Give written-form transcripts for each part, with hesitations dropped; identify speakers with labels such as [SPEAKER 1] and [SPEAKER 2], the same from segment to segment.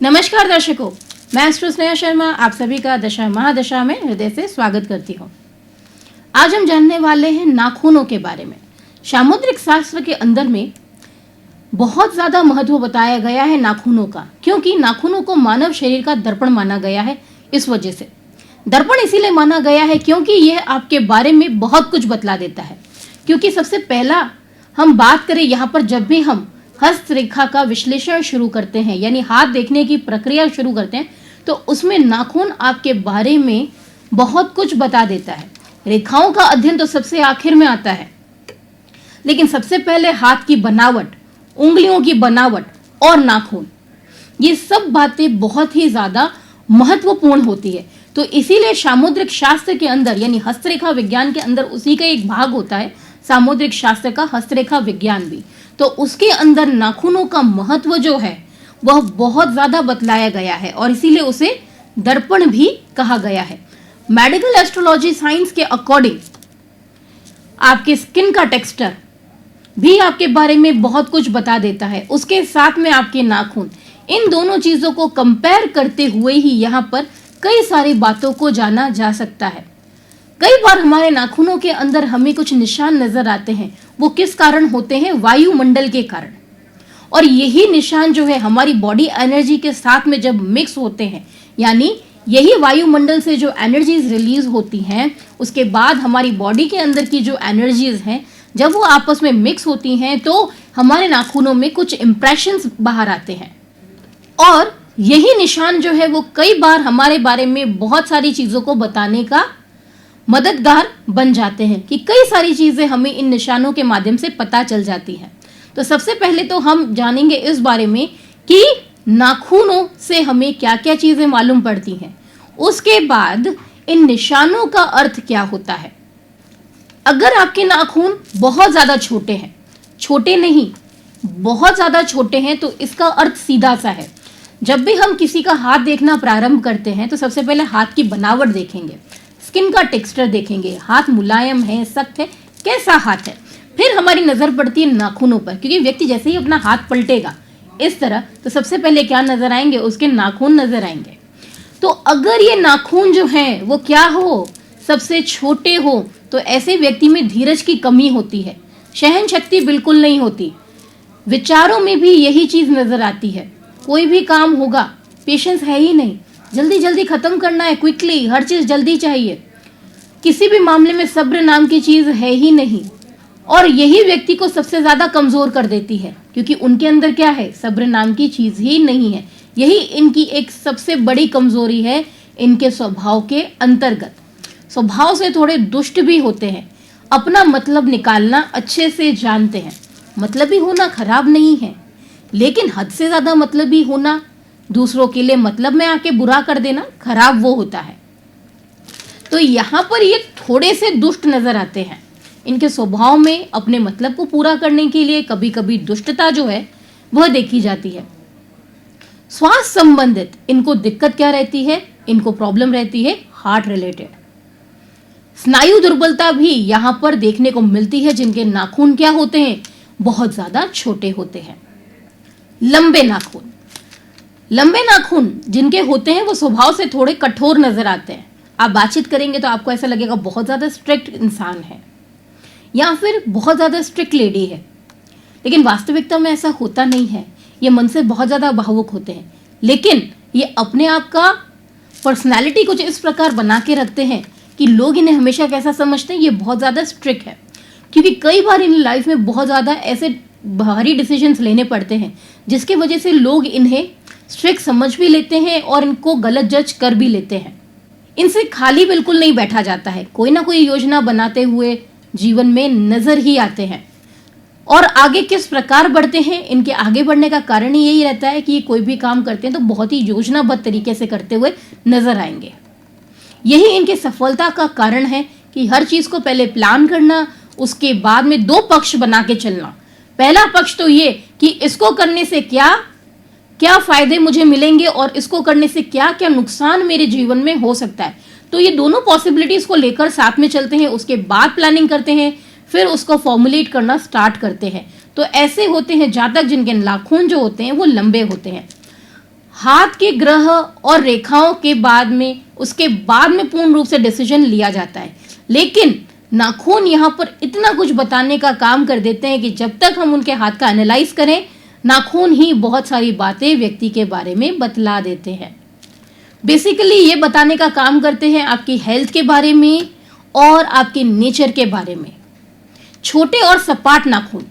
[SPEAKER 1] नमस्कार दर्शकों, मैं एस्ट्रो स्नेहा शर्मा आप सभी का दशा महादशा में हृदय से स्वागत करती हूँ। आज हम जानने वाले हैं नाखूनों के बारे में। सामुद्रिक शास्त्र के अंदर में बहुत ज्यादा महत्व बताया गया है नाखूनों का, क्योंकि नाखूनों को मानव शरीर का दर्पण माना गया है। इस वजह से दर्पण इसीलिए माना गया है क्योंकि यह आपके बारे में बहुत कुछ बतला देता है। क्योंकि सबसे पहला हम बात करें यहाँ पर, जब भी हम हस्तरेखा का विश्लेषण शुरू करते हैं यानी हाथ देखने की प्रक्रिया शुरू करते हैं, तो उसमें नाखून आपके बारे में बहुत कुछ बता देता है। रेखाओं का अध्ययन तो सबसे आखिर में आता है, लेकिन सबसे पहले हाथ की बनावट, उंगलियों की बनावट और नाखून, ये सब बातें बहुत ही ज्यादा महत्वपूर्ण होती है। तो इसीलिए सामुद्रिक शास्त्र के अंदर यानी हस्तरेखा विज्ञान के अंदर उसी का एक भाग होता है सामुद्रिक शास्त्र का हस्तरेखा विज्ञान भी। तो उसके अंदर नाखूनों का महत्व जो है वह बहुत ज्यादा बतलाया गया है और इसीलिए उसे दर्पण भी कहा गया है। मेडिकल एस्ट्रोलॉजी साइंस के अकॉर्डिंग आपके स्किन का टेक्सचर भी आपके बारे में बहुत कुछ बता देता है। उसके साथ में आपके नाखून, इन दोनों चीजों को कंपेयर करते हुए ही यहाँ पर कई सारी बातों को जाना जा सकता है। कई बार हमारे नाखूनों के अंदर हमें कुछ निशान नजर आते हैं। वो किस कारण होते हैं? वायुमंडल के कारण। और यही निशान जो है हमारी बॉडी एनर्जी के साथ में जब मिक्स होते हैं, यानी यही वायुमंडल से जो एनर्जीज रिलीज होती हैं, उसके बाद हमारी बॉडी के अंदर की जो एनर्जीज हैं, जब वो आपस में मिक्स होती हैं तो हमारे नाखूनों में कुछ इंप्रेशंस बाहर आते हैं। और यही निशान जो है वो कई बार हमारे बारे में बहुत सारी चीजों को बताने का मददगार बन जाते हैं कि कई सारी चीजें हमें इन निशानों के माध्यम से पता चल जाती हैं। तो सबसे पहले तो हम जानेंगे इस बारे में कि नाखूनों से हमें क्या क्या चीजें मालूम पड़ती हैं। उसके बाद इन निशानों का अर्थ क्या होता है। अगर आपके नाखून बहुत ज्यादा छोटे हैं, छोटे नहीं बहुत ज्यादा छोटे हैं, तो इसका अर्थ सीधा सा है। जब भी हम किसी का हाथ देखना प्रारंभ करते हैं तो सबसे पहले हाथ की बनावट देखेंगे, स्किन का टेक्सचर देखेंगे, हाथ मुलायम है, सख्त है, कैसा हाथ है। फिर हमारी नजर पड़ती है नाखूनों पर, क्योंकि व्यक्ति जैसे ही अपना हाथ पलटेगा इस तरह, तो सबसे पहले क्या नजर आएंगे? उसके नाखून नजर आएंगे। तो अगर ये नाखून जो है वो क्या हो, सबसे छोटे हो, तो ऐसे व्यक्ति में धीरज की कमी होती है, सहन शक्ति बिल्कुल नहीं होती। विचारों में भी यही चीज नजर आती है। कोई भी काम होगा, पेशेंस है ही नहीं, जल्दी जल्दी खत्म करना है, क्विकली हर चीज जल्दी चाहिए। किसी भी मामले में सब्र नाम की चीज है ही नहीं, और यही व्यक्ति को सबसे ज्यादा कमजोर कर देती है, क्योंकि उनके अंदर क्या है? सब्र नाम की चीज ही नहीं है। यही इनकी एक सबसे बड़ी कमजोरी है इनके स्वभाव के अंतर्गत। स्वभाव से थोड़े दुष्ट भी होते हैं, अपना मतलब निकालना अच्छे से जानते हैं। मतलबी होना खराब नहीं है, लेकिन हद से ज्यादा मतलबी होना, दूसरों के लिए मतलब में आके बुरा कर देना, खराब वो होता है। तो यहाँ पर ये थोड़े से दुष्ट नजर आते हैं। इनके स्वभाव में अपने मतलब को पूरा करने के लिए कभी कभी दुष्टता जो है वह देखी जाती है। स्वास्थ्य संबंधित इनको दिक्कत क्या रहती है? इनको प्रॉब्लम रहती है हार्ट रिलेटेड। स्नायु दुर्बलता भी यहाँ पर देखने को मिलती है जिनके नाखून क्या होते हैं? बहुत ज्यादा छोटे होते हैं। लंबे नाखून, लंबे नाखून जिनके होते हैं वो स्वभाव से थोड़े कठोर नजर आते हैं। आप बातचीत करेंगे तो आपको ऐसा लगेगा बहुत ज्यादा स्ट्रिक्ट इंसान है या फिर बहुत ज्यादा स्ट्रिक्ट लेडी है, लेकिन वास्तविकता में ऐसा होता नहीं है। ये मन से बहुत ज्यादा भावुक होते हैं, लेकिन ये अपने आप का पर्सनैलिटी कुछ इस प्रकार बना के रखते हैं कि लोग इन्हें हमेशा कैसा समझते हैं? ये बहुत ज्यादा स्ट्रिक्ट है। क्योंकि कई बार इन लाइफ में बहुत ज्यादा ऐसे भारी डिसीजंस लेने पड़ते हैं जिसकी वजह से लोग इन्हें स्ट्रिक्ट समझ भी लेते हैं और इनको गलत जज कर भी लेते हैं। इनसे खाली बिल्कुल नहीं बैठा जाता है, कोई ना कोई योजना बनाते हुए जीवन में नजर ही आते हैं। और आगे किस प्रकार बढ़ते हैं, इनके आगे बढ़ने का कारण ही यही रहता है कि ये कोई भी काम करते हैं तो बहुत ही योजनाबद्ध तरीके से करते हुए नजर आएंगे। यही इनकी सफलता का कारण है कि हर चीज को पहले प्लान करना, उसके बाद में दो पक्ष बना के चलना। पहला पक्ष तो ये कि इसको करने से क्या क्या फायदे मुझे मिलेंगे और इसको करने से क्या क्या नुकसान मेरे जीवन में हो सकता है। तो ये दोनों पॉसिबिलिटीज को लेकर साथ में चलते हैं, उसके बाद प्लानिंग करते हैं, फिर उसको फॉर्मुलेट करना स्टार्ट करते हैं। तो ऐसे होते हैं जातक जिनके नाखून जो होते हैं वो लंबे होते हैं। हाथ के ग्रह और रेखाओं के बाद में उसके बाद में पूर्ण रूप से डिसीजन लिया जाता है। लेकिन नाखून यहाँ पर इतना कुछ बताने का काम कर देते हैं कि जब तक हम उनके हाथ का एनालाइज करें, नाखून ही बहुत सारी बातें व्यक्ति के बारे में बतला देते हैं। बेसिकली ये बताने का काम करते हैं आपकी हेल्थ के बारे में और आपके नेचर के बारे में। छोटे और सपाट नाखून,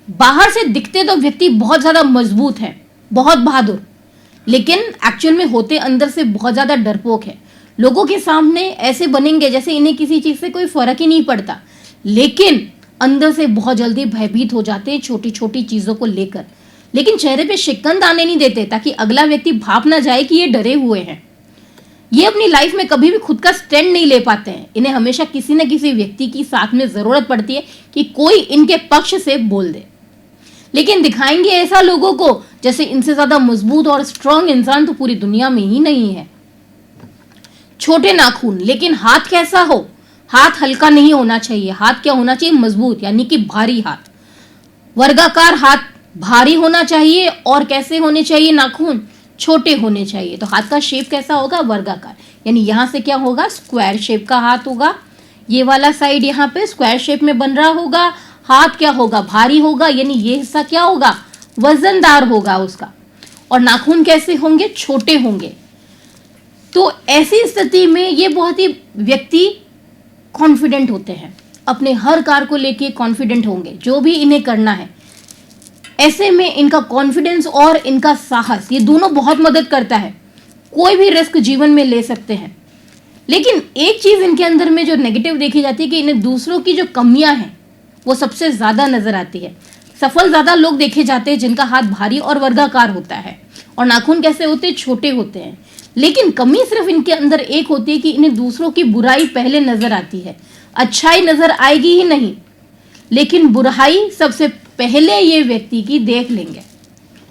[SPEAKER 1] बाहर से दिखते तो व्यक्ति बहुत ज्यादा मजबूत है, बहुत बहादुर, लेकिन एक्चुअल में होते अंदर से बहुत ज्यादा डरपोक है। लोगों के सामने ऐसे बनेंगे जैसे इन्हें किसी चीज से कोई फर्क ही नहीं पड़ता, लेकिन अंदर से बहुत जल्दी भयभीत हो जाते हैं छोटी छोटी चीजों को लेकर। लेकिन चेहरे पे शिकन आने नहीं देते ताकि अगला व्यक्ति भाप ना जाए कि ये डरे हुए हैं। ये अपनी लाइफ में कभी भी खुद का स्टैंड नहीं ले पाते हैं। इन्हें हमेशा किसी न किसी व्यक्ति की साथ में जरूरत पड़ती है कि कोई इनके पक्ष से बोल दे, लेकिन दिखाएंगे ऐसा लोगों को जैसे इनसे ज्यादा मजबूत और स्ट्रांग इंसान तो पूरी दुनिया में ही नहीं है। छोटे नाखून, लेकिन हाथ कैसा हो? हाथ हल्का नहीं होना चाहिए। हाथ क्या होना चाहिए? मजबूत, यानी कि भारी हाथ। वर्गाकार हाथ भारी होना चाहिए। और कैसे होने चाहिए नाखून? छोटे होने चाहिए। तो हाथ का शेप कैसा होगा? वर्गाकार, यानी यहां से क्या होगा? स्क्वायर शेप का हाथ होगा। ये वाला साइड यहाँ पे स्क्वायर शेप में बन रहा होगा। हाथ क्या होगा? भारी होगा, यानी ये हिस्सा क्या होगा? वजनदार होगा उसका। और नाखून कैसे होंगे? छोटे होंगे। तो ऐसी स्थिति में ये बहुत ही व्यक्ति कॉन्फिडेंट होते हैं, अपने हर कार्य को लेके कॉन्फिडेंट होंगे, जो भी इन्हें करना है। ऐसे में इनका कॉन्फिडेंस और इनका साहस, ये दोनों बहुत मदद करता है। कोई भी रिस्क जीवन में ले सकते हैं। लेकिन एक चीज इनके अंदर में जो नेगेटिव देखी जाती है कि इन्हें दूसरों की जो कमियां हैं वो सबसे ज्यादा नजर आती है। सफल ज्यादा लोग देखे जाते हैं जिनका हाथ भारी और वर्गाकार होता है, और नाखून कैसे होते हैं? छोटे होते हैं। लेकिन कमी सिर्फ इनके अंदर एक होती है कि इन्हें दूसरों की बुराई पहले नजर आती है। अच्छाई नजर आएगी ही नहीं, लेकिन बुराई सबसे पहले ये व्यक्ति की देख लेंगे।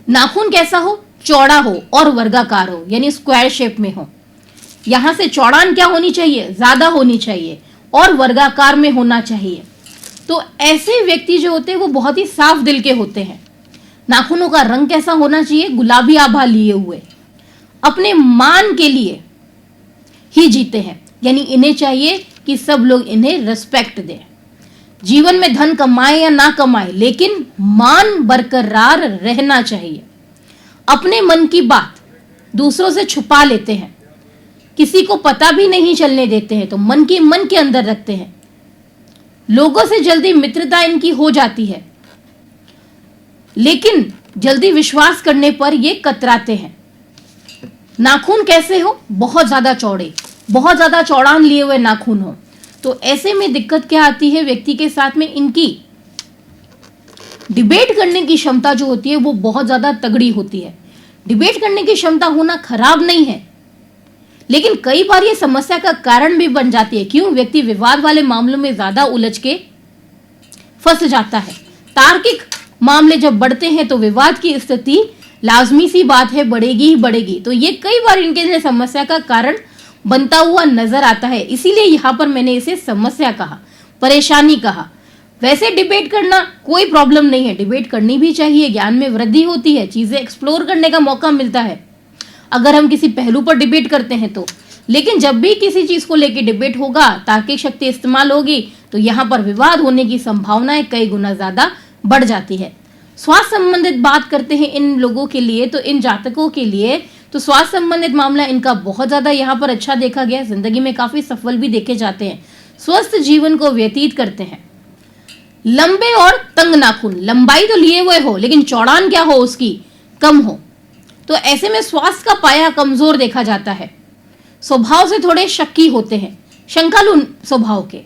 [SPEAKER 1] नाखून कैसा हो? चौड़ा हो और वर्गाकार हो, यानी स्क्वायर शेप में हो। यहां से चौड़ान क्या होनी चाहिए? ज्यादा होनी चाहिए, और वर्गाकार में होना चाहिए। तो ऐसे व्यक्ति जो होते हैं वो बहुत ही साफ दिल के होते हैं। नाखूनों का रंग कैसा होना चाहिए? गुलाबी आभा लिए हुए। अपने मान के लिए ही जीते हैं, यानी इन्हें चाहिए कि सब लोग इन्हें रिस्पेक्ट दें। जीवन में धन कमाए या ना कमाए, लेकिन मान बरकरार रहना चाहिए। अपने मन की बात दूसरों से छुपा लेते हैं, किसी को पता भी नहीं चलने देते हैं, तो मन के अंदर रखते हैं। लोगों से जल्दी मित्रता इनकी हो जाती है, लेकिन जल्दी विश्वास करने पर ये कतराते हैं। नाखून कैसे हो? बहुत ज्यादा चौड़े, बहुत ज्यादा चौड़ान लिए हुए नाखून हो। तो ऐसे में दिक्कत क्या आती है व्यक्ति के साथ में? इनकी डिबेट करने की क्षमता जो होती है वो बहुत ज्यादा तगड़ी होती है। डिबेट करने की क्षमता होना खराब नहीं है, लेकिन कई बार ये समस्या का कारण भी बन जाती है। क्यों? व्यक्ति विवाद वाले मामलों में ज्यादा उलझ के फंस जाता है। तार्किक मामले जब बढ़ते हैं तो विवाद की स्थिति लाजमी सी बात है, बढ़ेगी ही बढ़ेगी। तो ये कई बार इनके लिए समस्या का कारण बनता हुआ नजर आता है। इसीलिए यहां पर मैंने इसे समस्या कहा, परेशानी कहा। वैसे डिबेट करना कोई प्रॉब्लम नहीं है, डिबेट करनी भी चाहिए, ज्ञान में वृद्धि होती है, चीजें एक्सप्लोर करने का मौका मिलता है अगर हम किसी पहलू पर डिबेट करते हैं तो। लेकिन जब भी किसी चीज को लेकर डिबेट होगा, तार्किक शक्ति इस्तेमाल होगी, तो यहाँ पर विवाद होने की संभावनाएं कई गुना ज्यादा बढ़ जाती है। स्वास्थ्य संबंधित बात करते हैं इन लोगों के लिए, तो इन जातकों के लिए तो स्वास्थ्य संबंधित मामला इनका बहुत ज्यादा यहाँ पर अच्छा देखा गया। जिंदगी में काफी सफल भी देखे जाते हैं, स्वस्थ जीवन को व्यतीत करते हैं। लंबे और तंग नाखून, लंबाई तो लिए हुए हो लेकिन चौड़ान क्या हो उसकी? कम हो। तो ऐसे में स्वास्थ्य का पाया कमजोर देखा जाता है। स्वभाव से थोड़े शक्की होते हैं, शंकालु स्वभाव के।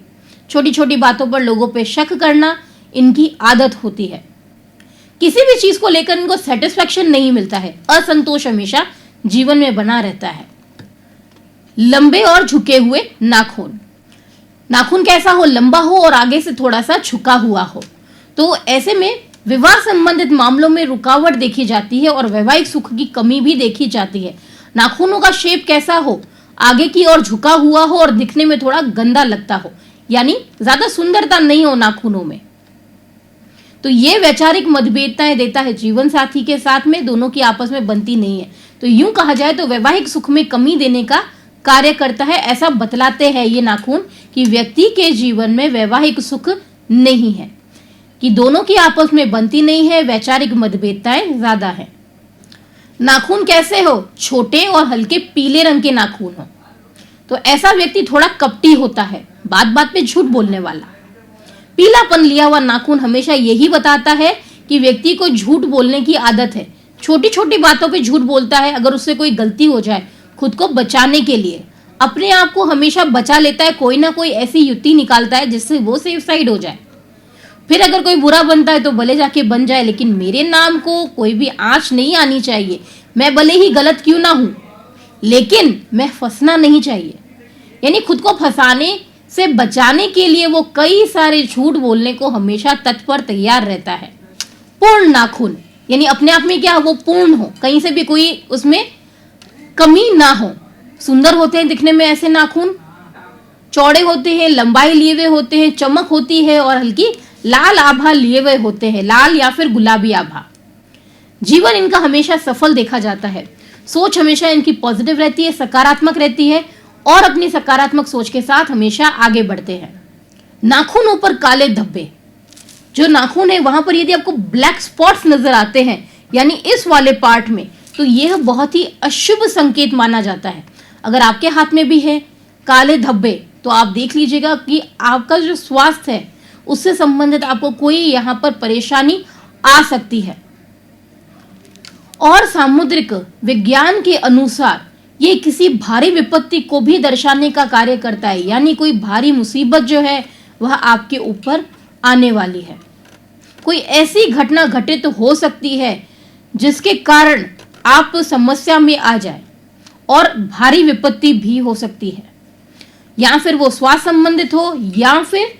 [SPEAKER 1] छोटी छोटी बातों पर लोगों पे शक करना इनकी आदत होती है। किसी भी चीज को लेकर इनको सेटिस्फेक्शन नहीं मिलता है, असंतोष हमेशा जीवन में बना रहता है। लंबे और झुके हुए नाखून, नाखून कैसा हो? लंबा हो और आगे से थोड़ा सा झुका हुआ हो। तो ऐसे में विवाह संबंधित मामलों में रुकावट देखी जाती है और वैवाहिक सुख की कमी भी देखी जाती है। नाखूनों का शेप कैसा हो? आगे की ओर झुका हुआ हो और दिखने में थोड़ा गंदा लगता हो, यानी ज्यादा सुंदरता नहीं हो नाखूनों में। तो ये वैचारिक मतभेदताएं देता है जीवन साथी के साथ में, दोनों की आपस में बनती नहीं है। तो यूं कहा जाए तो वैवाहिक सुख में कमी देने का कार्य करता है। ऐसा बतलाते हैं ये नाखून कि व्यक्ति के जीवन में वैवाहिक सुख नहीं है, कि दोनों की आपस में बनती नहीं है, वैचारिक मतभेदताएं ज्यादा है। नाखून कैसे हो? छोटे और हल्के पीले रंग के नाखून हो तो ऐसा व्यक्ति थोड़ा कपटी होता है, बात बात पे झूठ बोलने वाला। पीलापन लिया हुआ नाखून हमेशा यही बताता है कि व्यक्ति को झूठ बोलने की आदत है, छोटी छोटी बातों पे झूठ बोलता है। अगर उससे कोई गलती हो जाए, खुद को बचाने के लिए अपने आप को हमेशा बचा लेता है, कोई ना कोई ऐसी युक्ति निकालता है जिससे वो सेफ साइड हो जाए। फिर अगर कोई बुरा बनता है तो भले जाके बन जाए, लेकिन मेरे नाम को कोई भी आंच नहीं आनी चाहिए। मैं भले ही गलत क्यों ना हूं, लेकिन मैं फंसना नहीं चाहिए। यानी खुद को फंसाने से बचाने के लिए वो कई सारे झूठ बोलने को हमेशा तत्पर तैयार रहता है। पूर्ण नाखून यानी अपने आप में क्या, वो पूर्ण हो, कहीं से भी कोई उसमें कमी ना हो। सुंदर होते हैं दिखने में ऐसे नाखून, चौड़े होते हैं, लंबाई लिए हुए होते हैं, चमक होती है और हल्की लाल आभा लिए हुए होते हैं, लाल या फिर गुलाबी आभा। जीवन इनका हमेशा सफल देखा जाता है। सोच हमेशा इनकी पॉजिटिव रहती है, सकारात्मक रहती है और अपनी सकारात्मक सोच के साथ हमेशा आगे बढ़ते हैं। नाखूनों पर काले धब्बे, जो नाखून है वहां पर यदि आपको ब्लैक स्पॉट्स नजर आते हैं यानी इस वाले पार्ट में, तो यह बहुत ही अशुभ संकेत माना जाता है। अगर आपके हाथ में भी है काले धब्बे तो आप देख लीजिएगा कि आपका जो स्वास्थ्य है उससे संबंधित आपको कोई यहाँ पर परेशानी आ सकती है। और सामुद्रिक विज्ञान के अनुसार ये किसी भारी विपत्ति को भी दर्शाने का कार्य करता है, यानी कोई भारी मुसीबत जो है वह आपके ऊपर आने वाली है। कोई ऐसी घटना घटित तो हो सकती है जिसके कारण आप समस्या में आ जाए और भारी विपत्ति भी हो सकती है, या फिर वो स्वास्थ्य संबंधित हो या फिर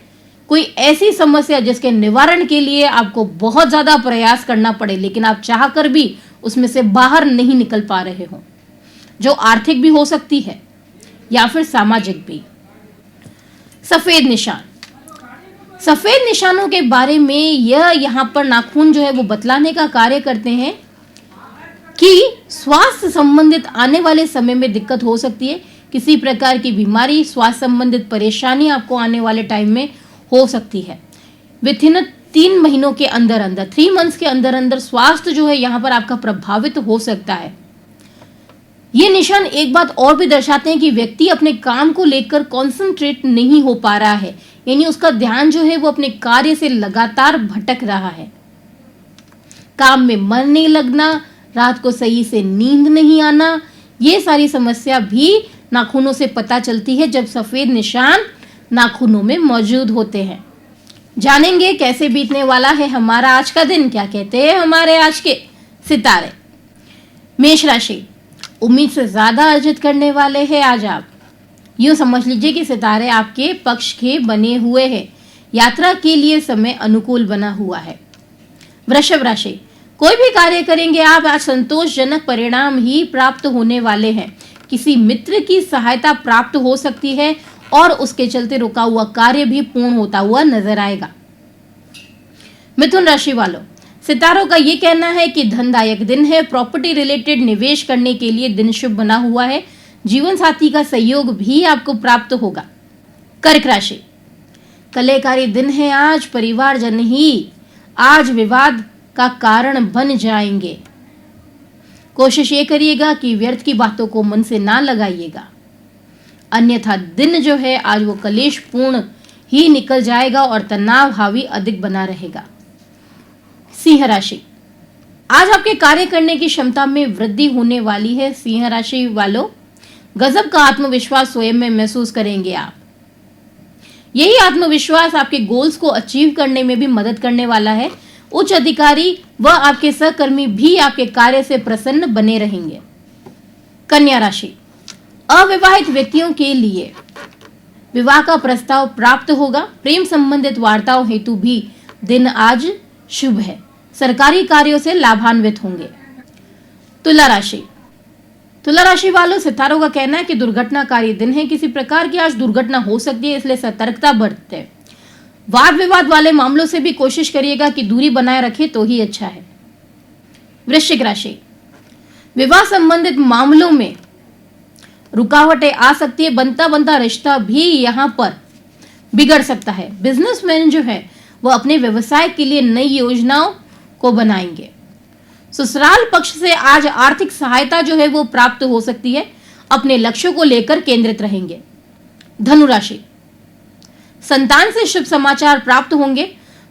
[SPEAKER 1] कोई ऐसी समस्या जिसके निवारण के लिए आपको बहुत ज्यादा प्रयास करना पड़े, लेकिन आप चाहकर भी उसमें से बाहर नहीं निकल पा रहे हो, जो आर्थिक भी हो सकती है या फिर सामाजिक भी। सफेद निशान, सफेद निशानों के बारे में यह यहाँ पर नाखून जो है वो बतलाने का कार्य करते हैं कि स्वास्थ्य संबंधित आने वाले समय में दिक्कत हो सकती है। किसी प्रकार की बीमारी, स्वास्थ्य संबंधित परेशानी आपको आने वाले टाइम में हो सकती है। विथिन 3 महीनों के अंदर अंदर, 3 मंथ्स के अंदर अंदर स्वास्थ्य जो है यहाँ पर आपका प्रभावित हो सकता है। ये निशान एक बात और भी दर्शाते हैं कि व्यक्ति अपने काम को लेकर कॉन्सेंट्रेट नहीं हो पा रहा है, यानी उसका ध्यान जो है वो अपने कार्य से लगातार भटक रहा है। काम में मन नहीं लगना, रात को सही से नींद नहीं आना, ये सारी समस्या भी नाखूनों से पता चलती है जब सफेद निशान नाखूनों में मौजूद होते हैं। जानेंगे कैसे बीतने वाला है हमारा आज का दिन, क्या कहते हैं हमारे आज के सितारे। मेष राशि, उम्मीद से ज्यादा अर्जित करने वाले हैं आज आप। यूं समझ लीजिए कि सितारे आपके पक्ष के बने हुए हैं। यात्रा के लिए समय अनुकूल बना हुआ है। वृषभ राशि, कोई भी कार्य करेंगे आप आज संतोषजनक परिणाम ही प्राप्त होने वाले हैं। किसी मित्र की सहायता प्राप्त हो सकती है और उसके चलते रुका हुआ कार्य भी पूर्ण होता हुआ नजर आएगा। मिथुन राशि वालों, सितारों का ये कहना है कि धनदायक दिन है। प्रॉपर्टी रिलेटेड निवेश करने के लिए दिन शुभ बना हुआ है। जीवन साथी का सहयोग भी आपको प्राप्त होगा। कर्क राशि, कलेकारी दिन है आज। परिवारजन ही आज विवाद का कारण बन जाएंगे। कोशिश ये करिएगा कि व्यर्थ की बातों को मन से ना लगाइएगा, अन्यथा दिन जो है आज वो कलेश पूर्ण ही निकल जाएगा और तनाव हावी अधिक बना रहेगा। सिंह राशि, आज आपके कार्य करने की क्षमता में वृद्धि होने वाली है। सिंह राशि वालों, गजब का आत्मविश्वास स्वयं में महसूस करेंगे आप। यही आत्मविश्वास आपके गोल्स को अचीव करने में भी मदद करने वाला है। उच्च अधिकारी व आपके सहकर्मी भी आपके कार्य से प्रसन्न बने रहेंगे। कन्या राशि, अविवाहित व्यक्तियों के लिए विवाह का प्रस्ताव प्राप्त होगा। प्रेम संबंधित वार्ताओं हेतु भी दिन आज शुभ है। सरकारी कार्यों से लाभान्वित होंगे। तुला राशि, तुला राशि वालों, सितारों का कहना है कि दुर्घटनाकारी दिन है। किसी प्रकार की आज दुर्घटना हो सकती है, इसलिए सतर्कता बरतें। वाद विवाद वाले मामलों से भी कोशिश करिएगा कि दूरी बनाए रखें तो ही अच्छा है। वृश्चिक राशि, विवाह संबंधित मामलों में रुकावटें आ सकती है, बनता बनता रिश्ता भी यहाँ पर बिगड़ सकता है। बिजनेसमैन जो है वो अपने व्यवसाय के लिए नई योजनाओं को बनाएंगे। ससुराल पक्ष से आज आर्थिक सहायता जो है वो प्राप्त हो सकती है, अपने लक्ष्यों को लेकर केंद्रित रहेंगे। धनु राशि, संतान से शुभ समाचार प्राप्त होंगे।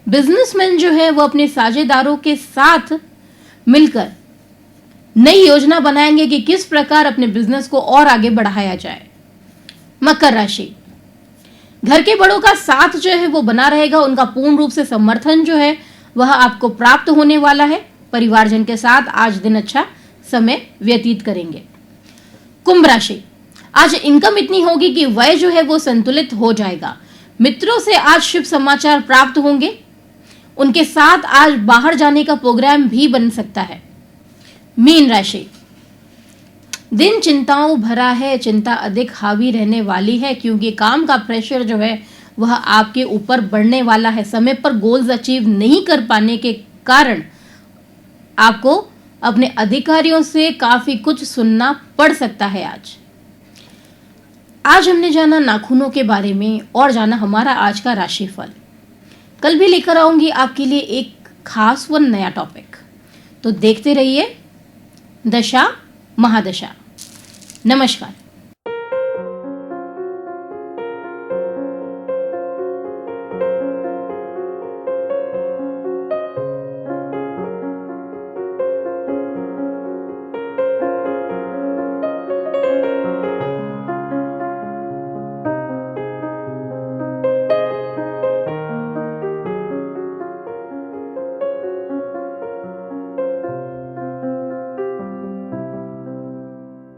[SPEAKER 1] बिजनेसमैन जो है वो अपने साझेदारों के साथ मिलकर नई योजना बनाएंगे कि किस प्रकार अपने बिजनेस को और आगे बढ़ाया जाए। मकर राशि, घर के बड़ों का साथ जो है वो बना रहेगा, उनका पूर्ण रूप से समर्थन जो है वह आपको प्राप्त होने वाला है। परिवारजन के साथ आज दिन अच्छा समय व्यतीत करेंगे। कुंभ राशि, आज इनकम इतनी होगी कि व्यय जो है वो संतुलित हो जाएगा। मित्रों से आज शुभ समाचार प्राप्त होंगे, उनके साथ आज बाहर जाने का प्रोग्राम भी बन सकता है। मीन राशि, दिन चिंताओं भरा है, चिंता अधिक हावी रहने वाली है क्योंकि काम का प्रेशर जो है वह आपके ऊपर बढ़ने वाला है। समय पर गोल्स अचीव नहीं कर पाने के कारण आपको अपने अधिकारियों से काफी कुछ सुनना पड़ सकता है। आज हमने जाना नाखूनों के बारे में और जाना हमारा आज का राशिफल। कल भी लेकर आऊंगी आपके लिए एक खास व नया टॉपिक, तो देखते रहिए दशा महादशा। नमस्कार।